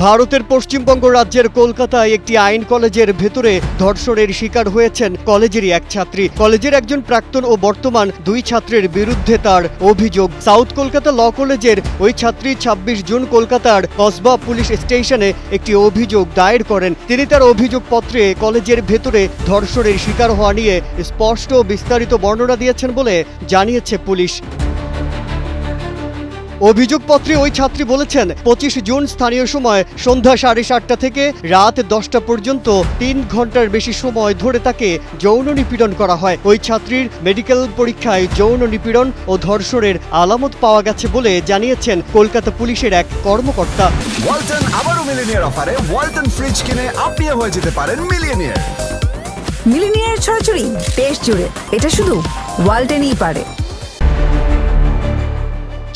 ভারতের পশ্চিমবঙ্গ রাজ্যের কলকাতায় একটি আইন কলেজের ভেতরে ধর্ষণের শিকার হয়েছেন কলেজেরই এক ছাত্রী। কলেজের একজন প্রাক্তন ও বর্তমান দুই ছাত্রের বিরুদ্ধে তার অভিযোগ। সাউথ কলকাতা ল কলেজের ওই ছাত্রী ২৬ জুন কলকাতার কসবা পুলিশ স্টেশনে একটি অভিযোগ দায়ের করেন। তিনি তার অভিযোগপত্রে কলেজের ভেতরে ধর্ষণের শিকার হওয়া নিয়ে স্পষ্ট ও বিস্তারিত বর্ণনা দিয়েছেন বলে জানিয়েছে পুলিশ। অভিযোগপত্রে ওই ছাত্রী বলেছেন, ২৫ জুন স্থানীয় সময় সন্ধ্যা ৭:৩০ থেকে রাত ১০টা পর্যন্ত ৩ ঘন্টার বেশি সময় ধরে তাকে যৌন নিপীড়ন করা হয়। ওই ছাত্রীর মেডিকেল পরীক্ষায় যৌন নিপীড়ন ও ধর্ষণের আলামত পাওয়া গেছে বলে জানিয়েছেন কলকাতা পুলিশের এক কর্মকর্তা। ওয়ালটন আবারও মিলিনিয়ার অফারে ওয়ালটন ফ্রিজ কিনে আপনিও হয়ে যেতে পারেন মিলিয়নিয়ার। মিলিনিয়ার ছড়াছড়ি দেশ জুড়ে, এটা শুধু ওয়ালটনই পারে।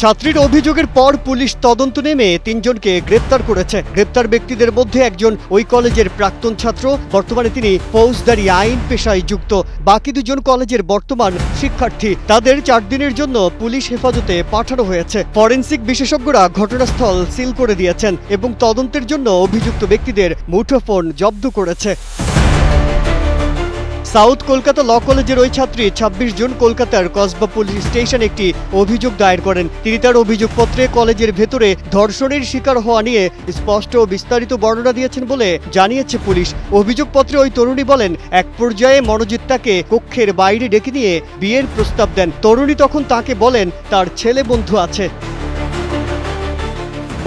ছাত্রীর অভিযোগের পর পুলিশ তদন্ত নেমে ৩ জনকে গ্রেপ্তার করেছে। গ্রেপ্তার ব্যক্তিদের মধ্যে একজন ওই কলেজের প্রাক্তন ছাত্র, বর্তমানে তিনি ফৌজদারি আইন পেশায় যুক্ত। বাকি ২ জন কলেজের বর্তমান শিক্ষার্থী। তাদের ৪ দিনের জন্য পুলিশ হেফাজতে পাঠানো হয়েছে। ফরেনসিক বিশেষজ্ঞরা ঘটনাস্থল সিল করে দিয়েছেন এবং তদন্তের জন্য অভিযুক্ত ব্যক্তিদের মুঠোফোন জব্দ করেছে। সাউথ কলকাতা ল কলেজের ওই ছাত্রী ২৬ জুন কলকাতার কসবা পুলিশ স্টেশনে একটি অভিযোগ দায়ের করেন। তিনি তার অভিযোগপত্রে কলেজের ভেতরে ধর্ষণের শিকার হওয়া নিয়ে স্পষ্ট ও বিস্তারিত বর্ণনা দিয়েছেন বলে জানিয়েছে পুলিশ। অভিযোগপত্রে ওই তরুণী বলেন, এক পর্যায়ে মনোজিৎ তাকে কক্ষের বাইরে ডেকে নিয়ে বিয়ের প্রস্তাব দেন। তরুণী তখন তাকে বলেন তার ছেলে বন্ধু আছে।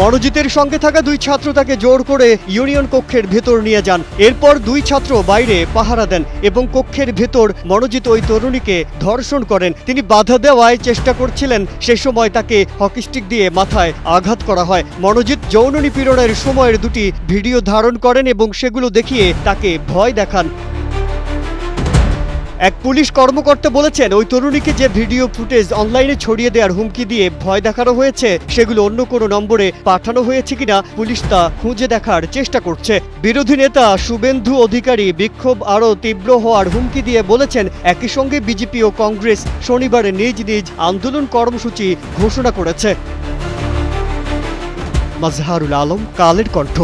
মনোজিতের সঙ্গে থাকা 2 ছাত্র তাকে জোর করে ইউনিয়ন কক্ষের ভেতর নিয়ে যান। এরপর 2 ছাত্র বাইরে পাহারা দেন এবং কক্ষের ভেতর মনোজিৎ ওই তরুণীকে ধর্ষণ করেন। তিনি বাধা দেওয়ার চেষ্টা করছিলেন, সে সময় তাকে হকি স্টিক দিয়ে মাথায় আঘাত করা হয়। মনোজিৎ যৌন নিপীড়নের সময়ের 2টি ভিডিও ধারণ করেন এবং সেগুলো দেখিয়ে তাকে ভয় দেখান। এক পুলিশ কর্মকর্তা বলেছেন, ওই তরুণীকে যে ভিডিও ফুটেজ অনলাইনে ছড়িয়ে দেওয়ার হুমকি দিয়ে ভয় দেখানো হয়েছে, সেগুলো অন্য কোনো নম্বরে পাঠানো হয়েছে কিনা পুলিশ তা খুঁজে দেখার চেষ্টা করছে। বিরোধী নেতা শুভেন্দু অধিকারী বিক্ষোভ আরও তীব্র হওয়ার হুমকি দিয়ে বলেছেন, একই সঙ্গে বিজেপি ও কংগ্রেস শনিবারে নিজ নিজ আন্দোলন কর্মসূচি ঘোষণা করেছে। মাজহারুল আলম, কালের কণ্ঠ।